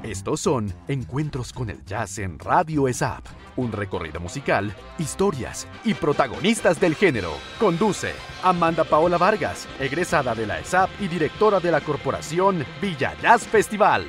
Estos son Encuentros con el Jazz en Radio ESAP. Un recorrido musical, historias y protagonistas del género. Conduce Amanda Paola Vargas, egresada de la ESAP y directora de la corporación Villa Jazz Festival.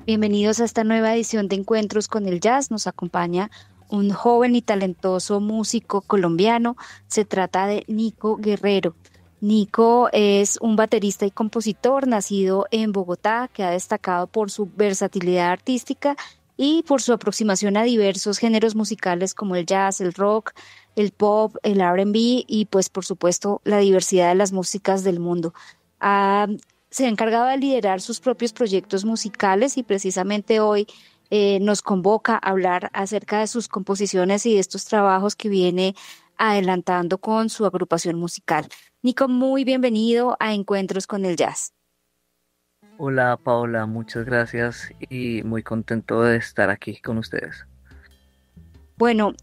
Bienvenidos a esta nueva edición de Encuentros con el Jazz. Nos acompaña un joven y talentoso músico colombiano. Se trata de Nico Guerrero. Nico es un baterista y compositor nacido en Bogotá que ha destacado por su versatilidad artística y por su aproximación a diversos géneros musicales como el jazz, el rock, el pop, el R&B y pues por supuesto la diversidad de las músicas del mundo. Se ha encargado de liderar sus propios proyectos musicales y precisamente hoy nos convoca a hablar acerca de sus composiciones y de estos trabajos que viene adelantando con su agrupación musical. Nico, muy bienvenido a Encuentros con el Jazz. Hola Paola, muchas gracias y muy contento de estar aquí con ustedes. Bueno,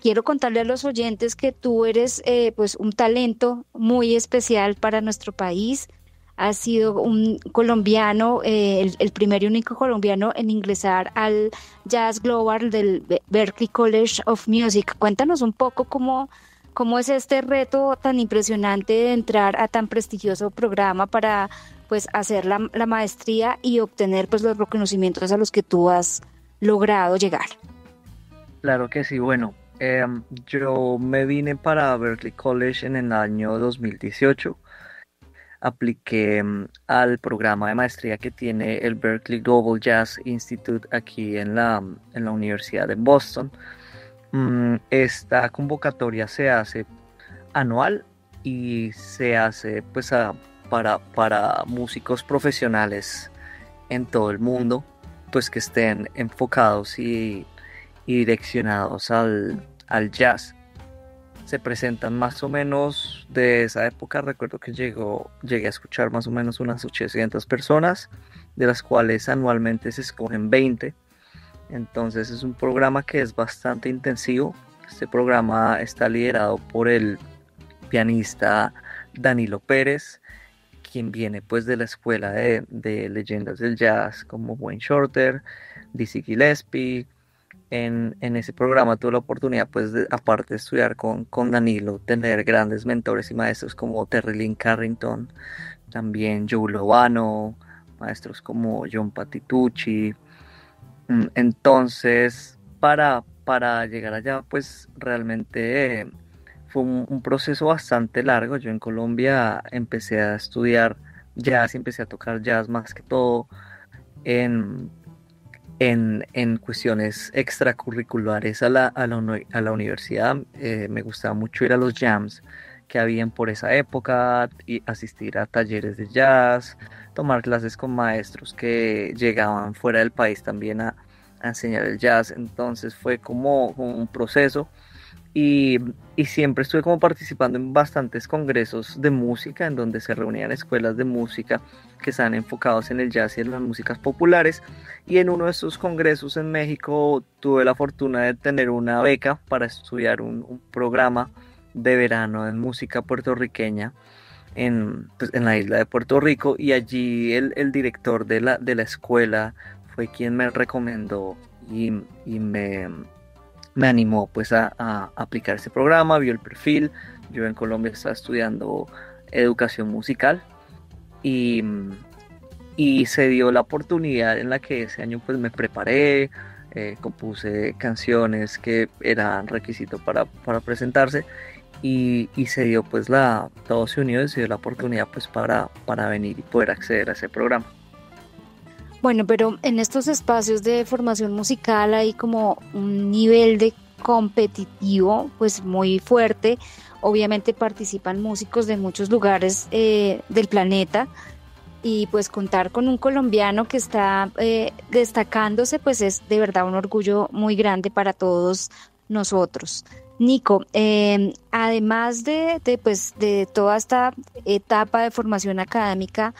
quiero contarle a los oyentes que tú eres pues un talento muy especial para nuestro país. Has sido un colombiano, el primer y único colombiano en ingresar al Jazz Global del Berklee College of Music. Cuéntanos un poco cómo es este reto tan impresionante de entrar a tan prestigioso programa para pues hacer la maestría y obtener pues los reconocimientos a los que tú has logrado llegar. Claro que sí, bueno, yo me vine para Berklee College en el año 2018. Apliqué al programa de maestría que tiene el Berklee Global Jazz Institute aquí en la Universidad de Boston. Esta convocatoria se hace anual y se hace pues para músicos profesionales en todo el mundo, pues que estén enfocados y direccionados al jazz. Se presentan más o menos de esa época, recuerdo que llegué a escuchar más o menos unas 800 personas, de las cuales anualmente se escogen 20. Entonces es un programa que es bastante intensivo. Este programa está liderado por el pianista Danilo Pérez, quien viene pues de la escuela de leyendas del jazz como Wayne Shorter, Dizzy Gillespie. En ese programa tuve la oportunidad, pues, aparte de estudiar con Danilo, tener grandes mentores y maestros como Terry Lynn Carrington, también Joe Lovano, maestros como John Patitucci. Entonces, para llegar allá, pues, realmente fue un proceso bastante largo. Yo en Colombia empecé a estudiar jazz y empecé a tocar jazz más que todo en cuestiones extracurriculares a la universidad. Me gustaba mucho ir a los jams que habían por esa época y asistir a talleres de jazz, tomar clases con maestros que llegaban fuera del país también a enseñar el jazz. Entonces fue como un proceso y siempre estuve como participando en bastantes congresos de música en donde se reunían escuelas de música que están enfocados en el jazz y en las músicas populares, y en uno de esos congresos en México tuve la fortuna de tener una beca para estudiar un programa de verano en música puertorriqueña en la isla de Puerto Rico, y allí el director de la escuela fue quien me recomendó y me animó pues a aplicar ese programa, vio el perfil. Yo en Colombia estaba estudiando educación musical y se dio la oportunidad en la que ese año pues me preparé, compuse canciones que eran requisito para presentarse y se dio pues todo se unió y se dio la oportunidad pues para venir y poder acceder a ese programa. Bueno, pero en estos espacios de formación musical hay como un nivel de competitivo pues muy fuerte. Obviamente participan músicos de muchos lugares del planeta y pues contar con un colombiano que está destacándose pues es de verdad un orgullo muy grande para todos nosotros. Nico, además de toda esta etapa de formación académica,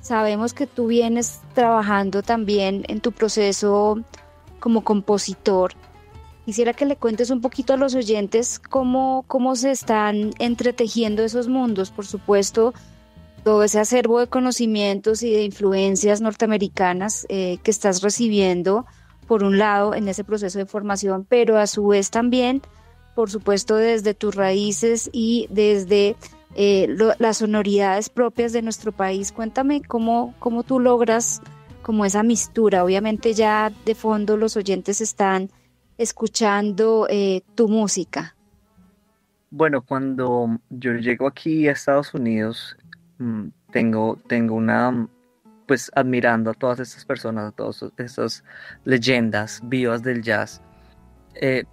sabemos que tú vienes trabajando también en tu proceso como compositor. Quisiera que le cuentes un poquito a los oyentes cómo se están entretejiendo esos mundos. Por supuesto, todo ese acervo de conocimientos y de influencias norteamericanas que estás recibiendo, por un lado, en ese proceso de formación, pero a su vez también, por supuesto, desde tus raíces y desde las sonoridades propias de nuestro país. Cuéntame cómo tú logras como esa mistura. Obviamente ya de fondo los oyentes están escuchando tu música. Bueno, cuando yo llego aquí a Estados Unidos, tengo una, pues admirando a todas estas personas, a todas estas leyendas vivas del jazz,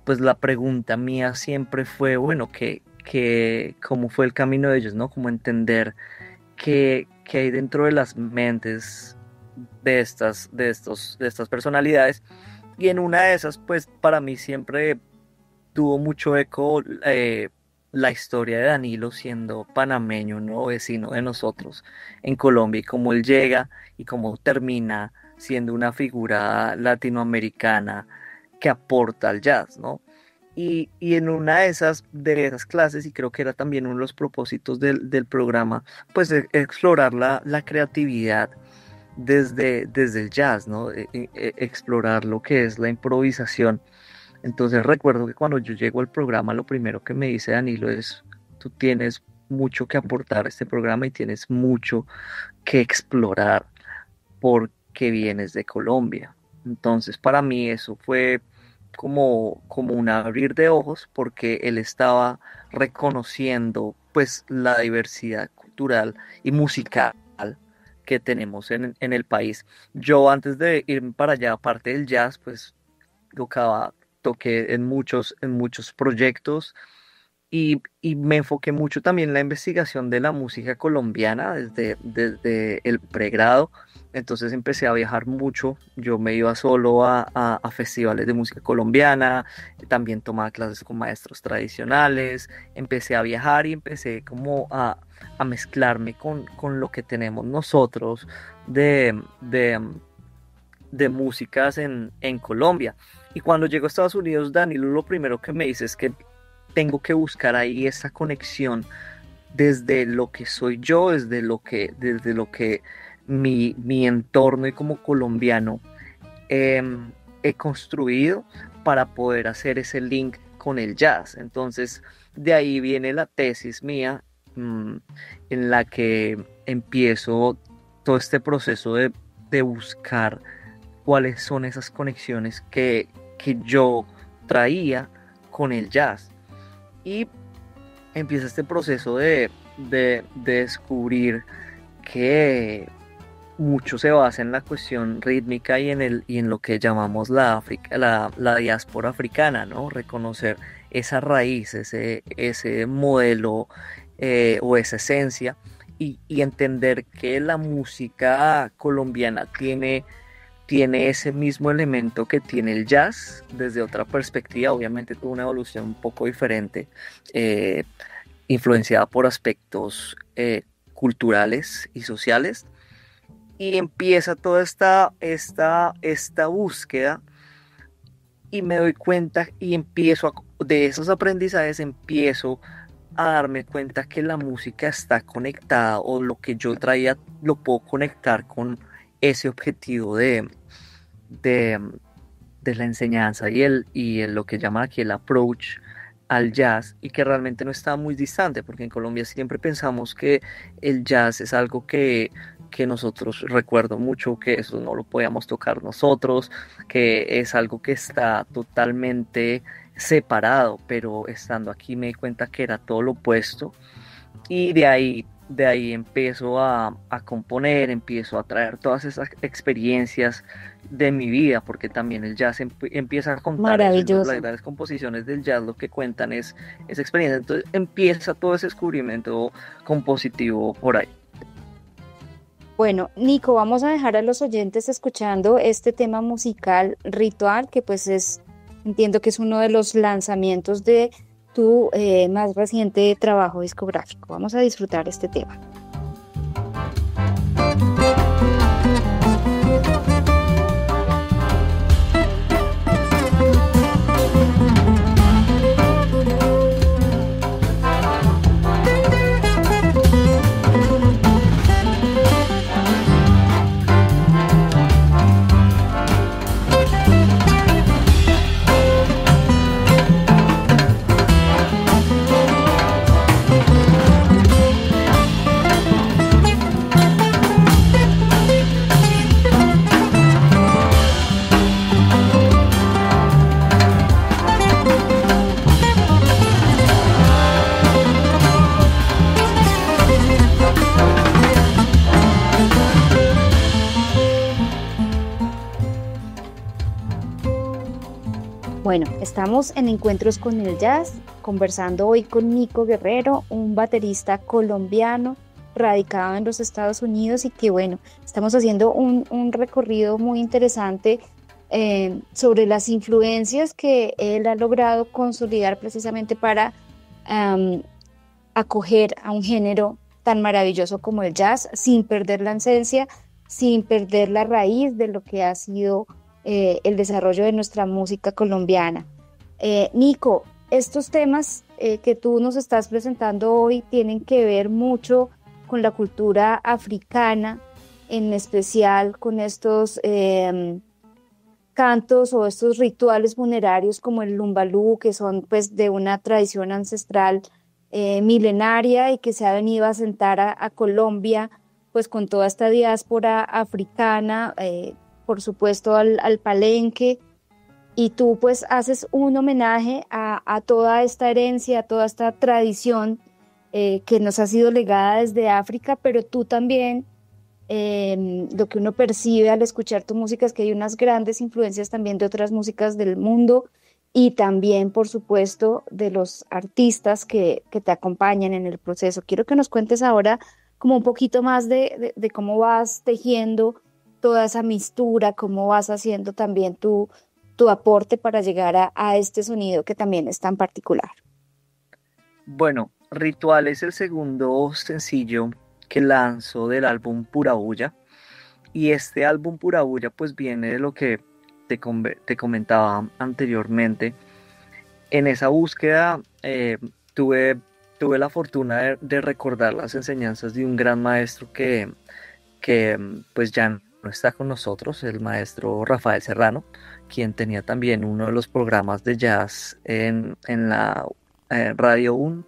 pues la pregunta mía siempre fue, bueno, ¿cómo fue el camino de ellos, ¿no? Como entender qué hay dentro de las mentes de estas personalidades. Y en una de esas, pues para mí siempre tuvo mucho eco la historia de Danilo siendo panameño, ¿no? Vecino de nosotros en Colombia, y cómo él llega y cómo termina siendo una figura latinoamericana que aporta al jazz, ¿no? Y en una de esas clases, y creo que era también uno de los propósitos del programa, pues explorar la creatividad desde el jazz, ¿no? Explorar lo que es la improvisación. Entonces recuerdo que cuando yo llego al programa, lo primero que me dice Danilo es: tú tienes mucho que aportar a este programa y tienes mucho que explorar porque vienes de Colombia. Entonces para mí eso fue como un abrir de ojos, porque él estaba reconociendo pues la diversidad cultural y musical que tenemos en el país. Yo, antes de irme para allá, aparte del jazz, pues toqué en muchos proyectos, y me enfoqué mucho también en la investigación de la música colombiana desde el pregrado. Entonces empecé a viajar mucho. Yo me iba solo a festivales de música colombiana, también tomaba clases con maestros tradicionales, empecé a viajar y empecé como a mezclarme con lo que tenemos nosotros de músicas en Colombia. Y cuando llego a Estados Unidos, Danilo lo primero que me dice es que tengo que buscar ahí esa conexión desde lo que soy yo, desde lo que mi entorno y como colombiano he construido, para poder hacer ese link con el jazz. Entonces de ahí viene la tesis mía, en la que empiezo todo este proceso de buscar cuáles son esas conexiones que yo traía con el jazz. Y empieza este proceso de descubrir que mucho se basa en la cuestión rítmica y en lo que llamamos la diáspora africana, ¿no? Reconocer esa raíz, ese modelo, o esa esencia, y entender que la música colombiana tiene ese mismo elemento que tiene el jazz desde otra perspectiva. Obviamente tuvo una evolución un poco diferente, influenciada por aspectos culturales y sociales, y empieza toda esta búsqueda, y me doy cuenta y de esos aprendizajes empiezo a darme cuenta que la música está conectada, o lo que yo traía lo puedo conectar con ese objetivo de la enseñanza y lo que llaman aquí el approach al jazz, y que realmente no está muy distante, porque en Colombia siempre pensamos que el jazz es algo que nosotros, recuerdo mucho que eso no lo podíamos tocar nosotros, que es algo que está totalmente separado, pero estando aquí me di cuenta que era todo lo opuesto. Y de ahí empiezo a componer, empiezo a traer todas esas experiencias de mi vida, porque también el jazz empieza a contar. Maravilloso. Las grandes composiciones del jazz lo que cuentan es esa experiencia. Entonces empieza todo ese descubrimiento compositivo por ahí. Bueno, Nico, vamos a dejar a los oyentes escuchando este tema musical, Ritual, que pues entiendo que es uno de los lanzamientos de tu más reciente trabajo discográfico. Vamos a disfrutar este tema. Bueno, estamos en Encuentros con el Jazz, conversando hoy con Nico Guerrero, un baterista colombiano radicado en los Estados Unidos y que bueno, estamos haciendo un recorrido muy interesante sobre las influencias que él ha logrado consolidar precisamente para acoger a un género tan maravilloso como el jazz, sin perder la esencia, sin perder la raíz de lo que ha sido el desarrollo de nuestra música colombiana. Nico, estos temas que tú nos estás presentando hoy tienen que ver mucho con la cultura africana, en especial con estos cantos o estos rituales funerarios como el lumbalú, que son pues de una tradición ancestral milenaria y que se ha venido a asentar a Colombia pues con toda esta diáspora africana, por supuesto al palenque, y tú pues haces un homenaje a toda esta herencia, a toda esta tradición que nos ha sido legada desde África, pero tú también, lo que uno percibe al escuchar tu música es que hay unas grandes influencias también de otras músicas del mundo y también, por supuesto, de los artistas que te acompañan en el proceso. Quiero que nos cuentes ahora como un poquito más de cómo vas tejiendo toda esa mistura, cómo vas haciendo también tu aporte para llegar a este sonido que también es tan particular. Bueno, Ritual es el segundo sencillo que lanzó del álbum Pura Bulla, y este álbum Pura Bulla pues viene de lo que te comentaba anteriormente. En esa búsqueda tuve la fortuna de recordar las enseñanzas de un gran maestro que pues ya no está con nosotros, el maestro Rafael Serrano, quien tenía también uno de los programas de jazz en la Radio 1,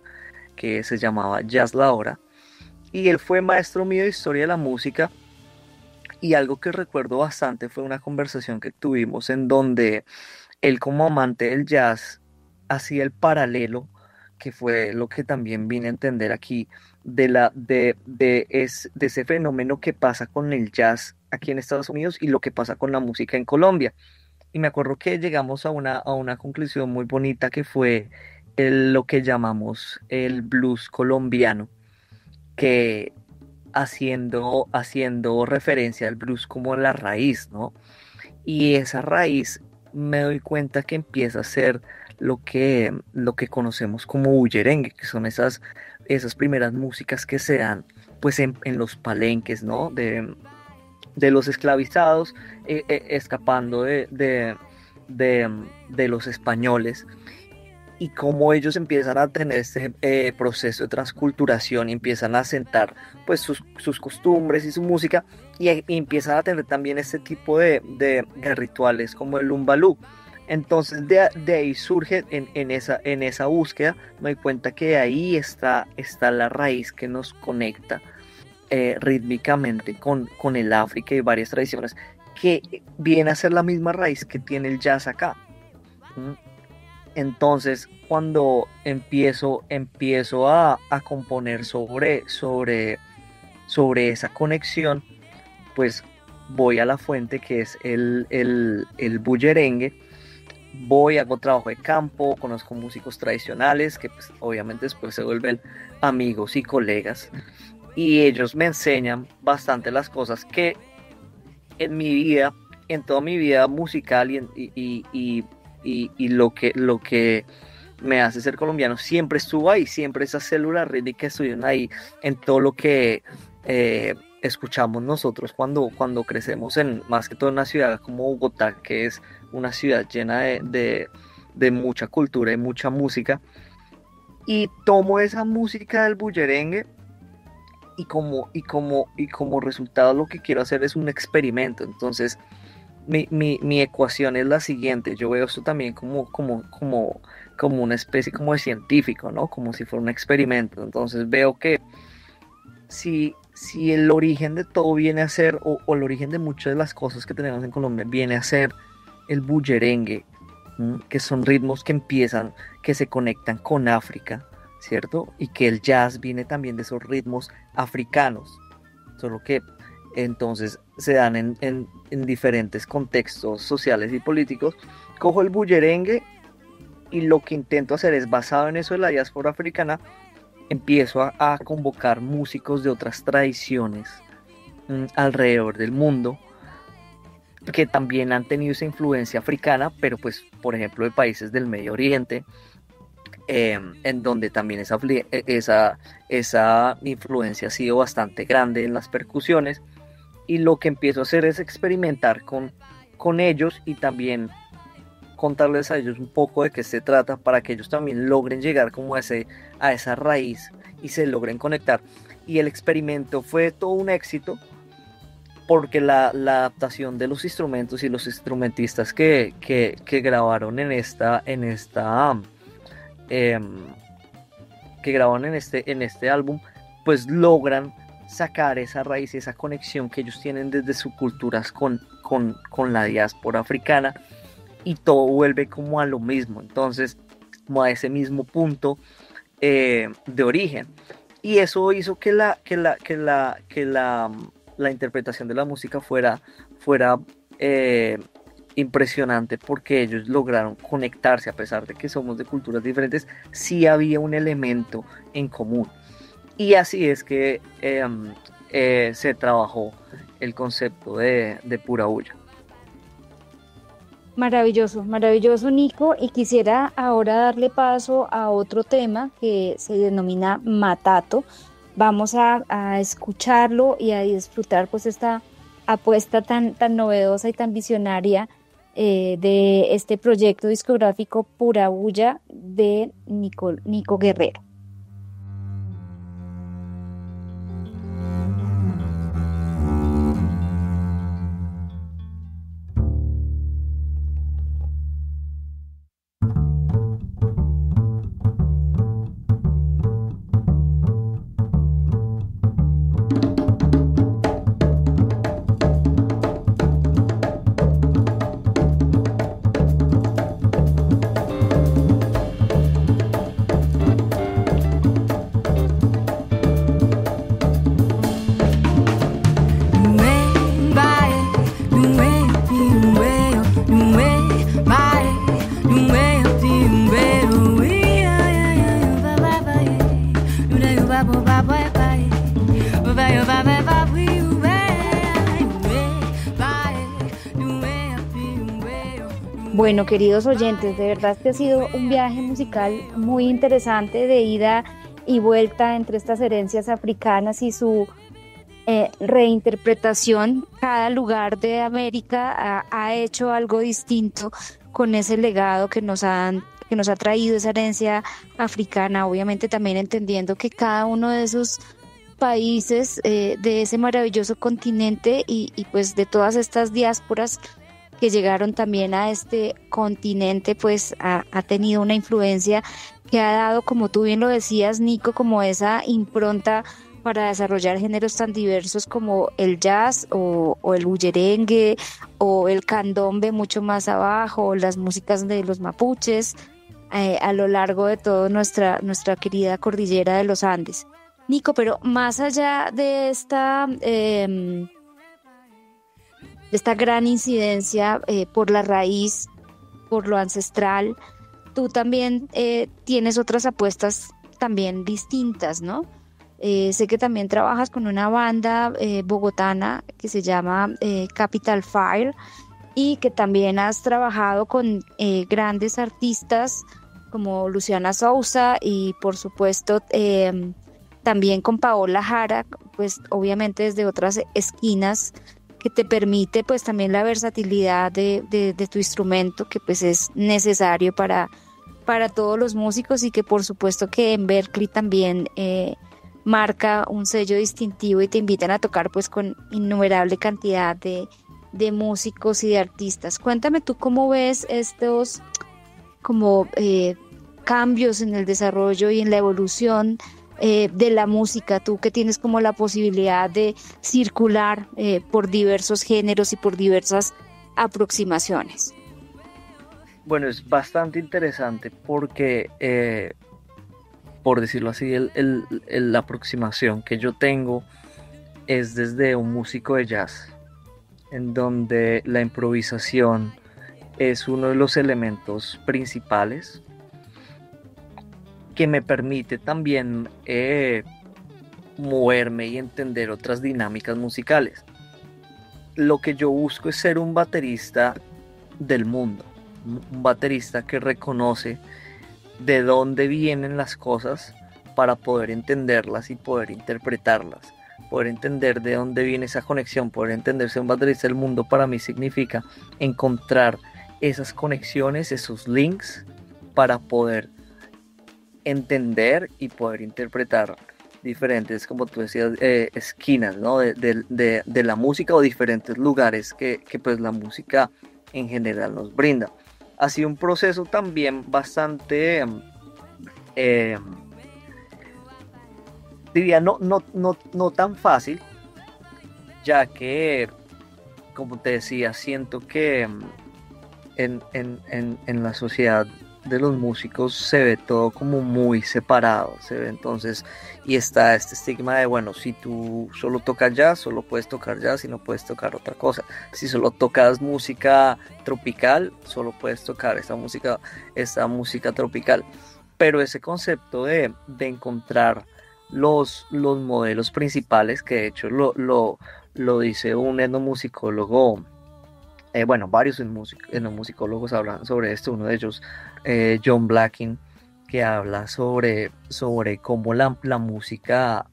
que se llamaba Jazz La Hora, y él fue maestro mío de historia de la música. Y algo que recuerdo bastante fue una conversación que tuvimos en donde él, como amante del jazz, hacía el paralelo, que fue lo que también vine a entender aquí, de ese fenómeno que pasa con el jazz aquí en Estados Unidos y lo que pasa con la música en Colombia. Y me acuerdo que llegamos a una conclusión muy bonita, que fue lo que llamamos el blues colombiano, que haciendo referencia al blues como la raíz, ¿no? Y esa raíz me doy cuenta que empieza a ser lo que conocemos como bullerengue, que son esas primeras músicas que se dan pues en los palenques, ¿no? De los esclavizados, escapando de los españoles, y cómo ellos empiezan a tener este proceso de transculturación y empiezan a asentar pues sus costumbres y su música, y empiezan a tener también este tipo de rituales como el lumbalú. Entonces de ahí surge en esa búsqueda, me doy cuenta que ahí está la raíz que nos conecta rítmicamente con el África y varias tradiciones, que viene a ser la misma raíz que tiene el jazz acá. Entonces, cuando empiezo a componer sobre esa conexión, pues voy a la fuente, que es el bullerengue. Hago trabajo de campo, conozco músicos tradicionales que pues, obviamente después se vuelven amigos y colegas, y ellos me enseñan bastante las cosas que en toda mi vida musical y lo que me hace ser colombiano siempre estuvo ahí, siempre esas células rítmicas estuvieron ahí en todo lo que escuchamos nosotros cuando crecemos, más que todo en una ciudad como Bogotá, que es una ciudad llena de mucha cultura y mucha música, y tomo esa música del bullerengue y como resultado lo que quiero hacer es un experimento. Entonces mi ecuación es la siguiente: yo veo esto también como una especie como de científico, ¿no? Como si fuera un experimento. Entonces veo que si el origen de todo viene a ser, o el origen de muchas de las cosas que tenemos en Colombia viene a ser el bullerengue, que son ritmos que se conectan con África, ¿cierto? Y que el jazz viene también de esos ritmos africanos, solo que entonces se dan en diferentes contextos sociales y políticos. Cojo el bullerengue y lo que intento hacer es, basado en eso de la diáspora africana, empiezo a convocar músicos de otras tradiciones alrededor del mundo que también han tenido esa influencia africana, pero pues por ejemplo de países del Medio Oriente, en donde también esa influencia ha sido bastante grande en las percusiones, y lo que empiezo a hacer es experimentar con ellos y también contarles a ellos un poco de qué se trata para que ellos también logren llegar como a esa raíz y se logren conectar. Y el experimento fue todo un éxito porque la adaptación de los instrumentos y los instrumentistas que grabaron en este álbum, pues logran sacar esa raíz, esa conexión que ellos tienen desde sus culturas con la diáspora africana, y todo vuelve como a lo mismo, entonces como a ese mismo punto de origen. Y eso hizo que la interpretación de la música fuera impresionante, porque ellos lograron conectarse. A pesar de que somos de culturas diferentes, sí había un elemento en común, y así es que se trabajó el concepto de Pura Bulla. Maravilloso, maravilloso, Nico. Y quisiera ahora darle paso a otro tema que se denomina Matato. Vamos a escucharlo y a disfrutar pues esta apuesta tan novedosa y tan visionaria de este proyecto discográfico Pura Bulla de Nico Guerrero. Bueno, queridos oyentes, de verdad que ha sido un viaje musical muy interesante de ida y vuelta entre estas herencias africanas y su reinterpretación. Cada lugar de América ha hecho algo distinto con ese legado que nos ha traído esa herencia africana, obviamente también entendiendo que cada uno de esos países de ese maravilloso continente y pues de todas estas diásporas que llegaron también a este continente, pues ha tenido una influencia que ha dado, como tú bien lo decías, Nico, como esa impronta para desarrollar géneros tan diversos como el jazz o el bullerengue o el candombe mucho más abajo, o las músicas de los mapuches a lo largo de toda nuestra querida cordillera de los Andes. Nico, pero más allá de esta gran incidencia por la raíz, por lo ancestral, tú también tienes otras apuestas también distintas, ¿no? Sé que también trabajas con una banda bogotana que se llama Capital Fire, y que también has trabajado con grandes artistas como Luciana Souza y por supuesto también con Paola Jara, pues obviamente desde otras esquinas, que te permite pues también la versatilidad de tu instrumento, que pues es necesario para todos los músicos, y que por supuesto que en Berklee también marca un sello distintivo y te invitan a tocar pues con innumerable cantidad de músicos y de artistas. Cuéntame tú cómo ves estos como cambios en el desarrollo y en la evolución de la música, tú que tienes como la posibilidad de circular por diversos géneros y por diversas aproximaciones. Bueno, es bastante interesante porque, por decirlo así, la aproximación que yo tengo es desde un músico de jazz, en donde la improvisación es uno de los elementos principales que me permite también moverme y entender otras dinámicas musicales. Lo que yo busco es ser un baterista del mundo, un baterista que reconoce de dónde vienen las cosas para poder entenderlas y poder interpretarlas, poder entender de dónde viene esa conexión, poder entenderse un baterista del mundo para mí significa encontrar esas conexiones, esos links para poder entender y poder interpretar diferentes, como tú decías, esquinas, ¿no? de la música o diferentes lugares que pues la música en general nos brinda. Ha sido un proceso también bastante, diría, no tan fácil, ya que, como te decía, siento que en la sociedad de los músicos se ve todo como muy separado, se ve entonces, y está este estigma de, bueno, si tú solo tocas jazz, solo puedes tocar jazz y no puedes tocar otra cosa. Si solo tocas música tropical, solo puedes tocar esta música tropical. Pero ese concepto de encontrar los modelos principales, que de hecho lo dice un etnomusicólogo, bueno, varios etnomusicólogos hablan sobre esto, uno de ellos, John Blacking, que habla sobre cómo la música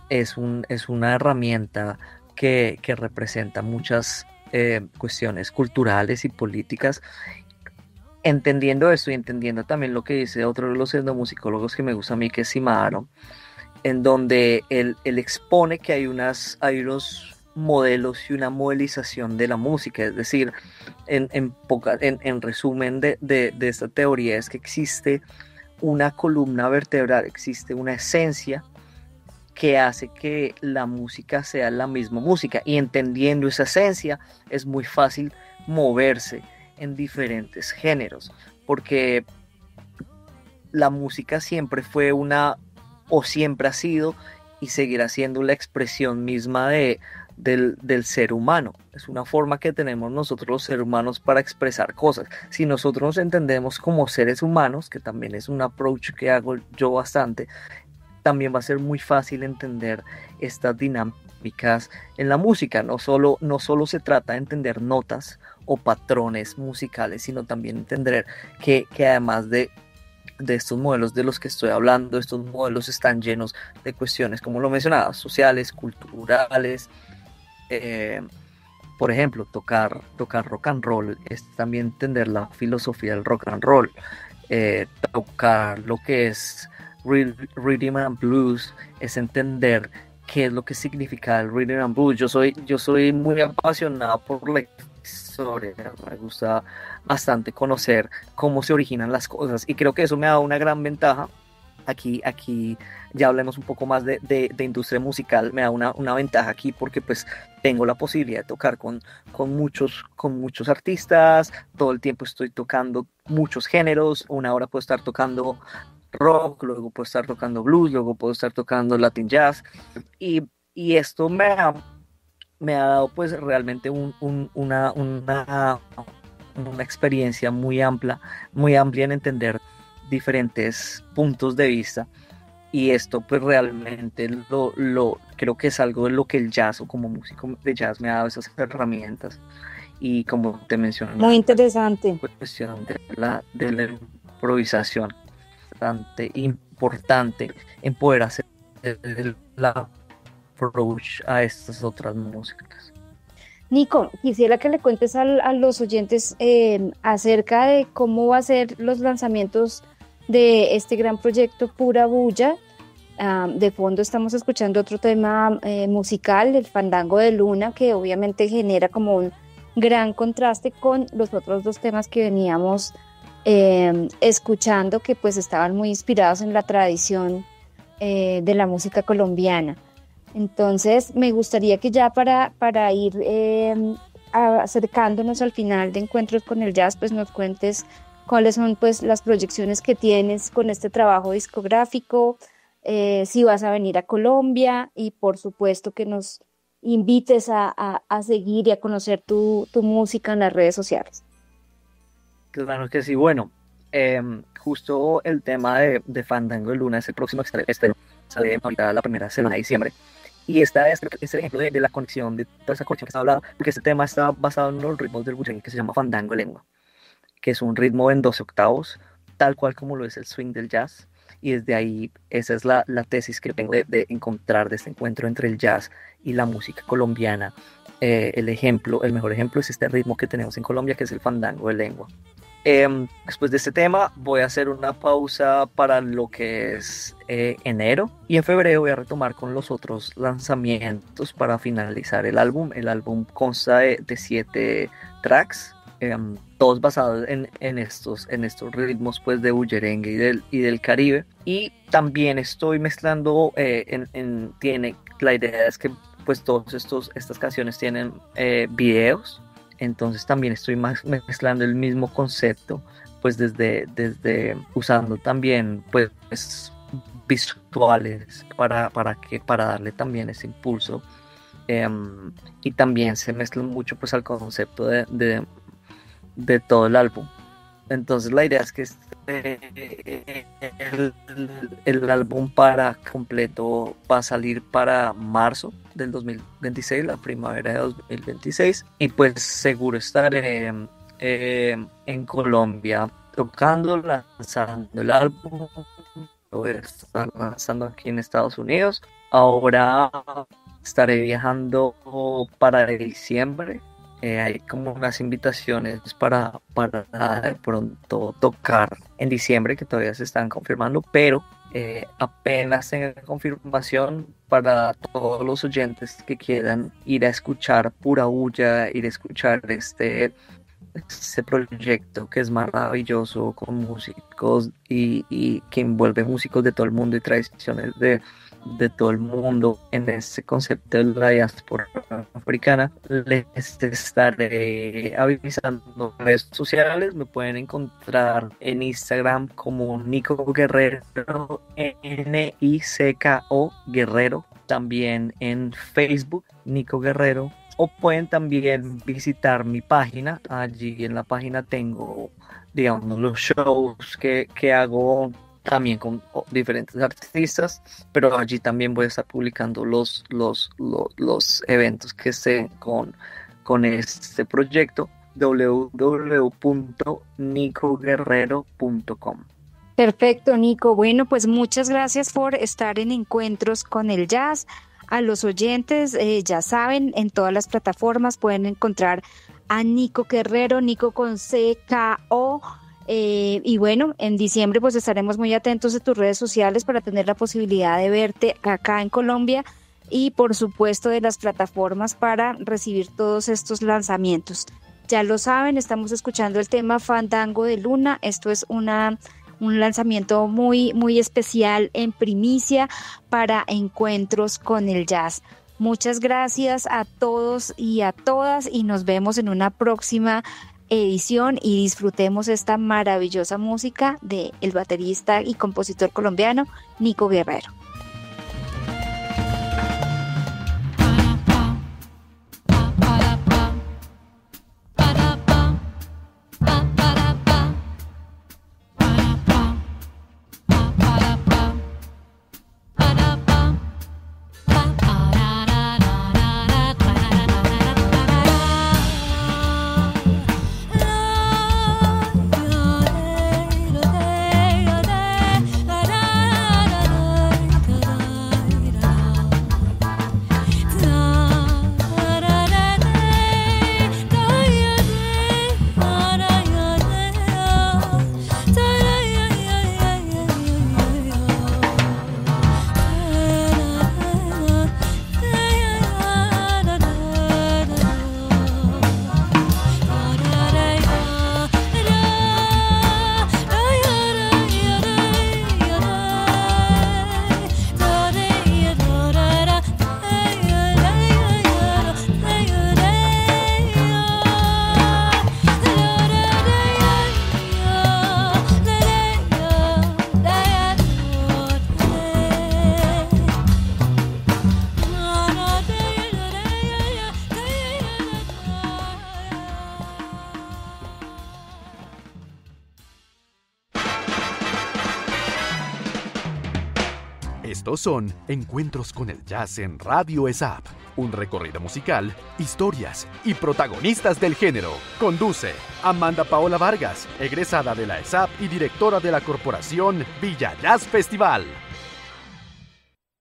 es una herramienta que representa muchas cuestiones culturales y políticas. Entendiendo esto y entendiendo también lo que dice otro de los etnomusicólogos que me gusta a mí, que es Sima Aaron, en donde él expone que hay unos modelos y una modelización de la música, es decir, en resumen de esta teoría es que existe una columna vertebral, existe una esencia que hace que la música sea la misma música, y entendiendo esa esencia es muy fácil moverse en diferentes géneros, porque la música siempre fue o siempre ha sido y seguirá siendo la expresión misma del ser humano. Es una forma que tenemos nosotros los seres humanos para expresar cosas. Si nosotros nos entendemos como seres humanos, que también es un approach que hago yo bastante, también va a ser muy fácil entender estas dinámicas en la música. No solo se trata de entender notas o patrones musicales, sino también entender que además de estos modelos de los que estoy hablando, estos modelos están llenos de cuestiones, como lo mencionaba, sociales, culturales. Por ejemplo, tocar rock and roll es también entender la filosofía del rock and roll. Tocar lo que es rhythm and blues es entender qué es lo que significa el rhythm and blues. Yo soy muy apasionado por la historia, me gusta bastante conocer cómo se originan las cosas, y creo que eso me ha dado una gran ventaja. Aquí ya hablemos un poco más de industria musical. Me da una ventaja aquí porque pues tengo la posibilidad de tocar con muchos artistas. Todo el tiempo estoy tocando muchos géneros. Una hora puedo estar tocando rock, luego puedo estar tocando blues, luego puedo estar tocando latin jazz, y esto me ha dado pues realmente una experiencia muy amplia en entender diferentes puntos de vista, y esto pues realmente lo creo que es algo de lo que el jazz, o como músico de jazz, me ha dado esas herramientas. Y como te mencioné, muy interesante, cuestión de la improvisación, bastante importante en poder hacer la approach a estas otras músicas. Nico, quisiera que le cuentes a los oyentes acerca de cómo va a ser los lanzamientos de este gran proyecto Pura Bulla. De fondo estamos escuchando otro tema musical, el Fandango de Luna, que obviamente genera como un gran contraste con los otros dos temas que veníamos escuchando, que pues estaban muy inspirados en la tradición de la música colombiana. Entonces me gustaría que ya para ir acercándonos al final de Encuentros con el Jazz, pues nos cuentes cuáles son pues las proyecciones que tienes con este trabajo discográfico, si vas a venir a Colombia y por supuesto que nos invites a seguir y a conocer tu música en las redes sociales. Claro que sí. Bueno, justo el tema de Fandango de Luna es el próximo estreno. Sale ahorita la primera semana de diciembre. Y esta es el ejemplo de la conexión, de toda esa conexión que está hablando, porque este tema está basado en los ritmos del bullerengue que se llama Fandango de Lengua, que es un ritmo en 12 octavos, tal cual como lo es el swing del jazz. Y desde ahí, esa es la tesis que tengo de encontrar de este encuentro entre el jazz y la música colombiana. El mejor ejemplo es este ritmo que tenemos en Colombia, que es el Fandango de Lengua. Después de este tema voy a hacer una pausa para lo que es enero, y en febrero voy a retomar con los otros lanzamientos para finalizar el álbum. El álbum consta de 7 tracks, todos basados en estos ritmos pues de bullerengue y del Caribe. Y también estoy mezclando, la idea es que pues estas canciones tienen videos. Entonces también estoy mezclando el mismo concepto, pues desde usando también pues visuales para darle también ese impulso, y también se mezclan mucho pues al concepto de todo el álbum. Entonces la idea es que el álbum para completo va a salir para marzo del 2026, la primavera de 2026, y pues seguro estaré en Colombia tocando, lanzando el álbum. Voy a estar lanzando aquí en Estados Unidos. Ahora estaré viajando para diciembre. Hay como unas invitaciones para de pronto tocar en diciembre, que todavía se están confirmando, pero apenas tenga confirmación, para todos los oyentes que quieran ir a escuchar Pura Bulla, ir a escuchar este proyecto que es maravilloso, con músicos y que envuelve músicos de todo el mundo y tradiciones de todo el mundo en este concepto de la diáspora africana. Les estaré avisando en redes sociales. Me pueden encontrar en Instagram como Nico Guerrero, Nico Guerrero, también en Facebook Nico Guerrero, o pueden también visitar mi página. Allí en la página tengo, digamos, los shows que hago también con diferentes artistas, pero allí también voy a estar publicando los eventos que estén con este proyecto. www.nicoguerrero.com. Perfecto, Nico. Bueno, pues muchas gracias por estar en Encuentros con el Jazz. A los oyentes, ya saben, en todas las plataformas pueden encontrar a Nico Guerrero, Nico con CKO. Y bueno, en diciembre pues estaremos muy atentos a tus redes sociales para tener la posibilidad de verte acá en Colombia, y por supuesto de las plataformas para recibir todos estos lanzamientos. Ya lo saben, estamos escuchando el tema Fandango de Luna. Esto es un lanzamiento muy, muy especial en primicia para Encuentros con el Jazz. Muchas gracias a todos y a todas, y nos vemos en una próxima edición, y disfrutemos esta maravillosa música de el baterista y compositor colombiano Nico Guerrero. Ellos son Encuentros con el Jazz en Radio ESAP, un recorrido musical, historias y protagonistas del género. Conduce Amanda Paola Vargas, egresada de la ESAP y directora de la corporación Villa Jazz Festival.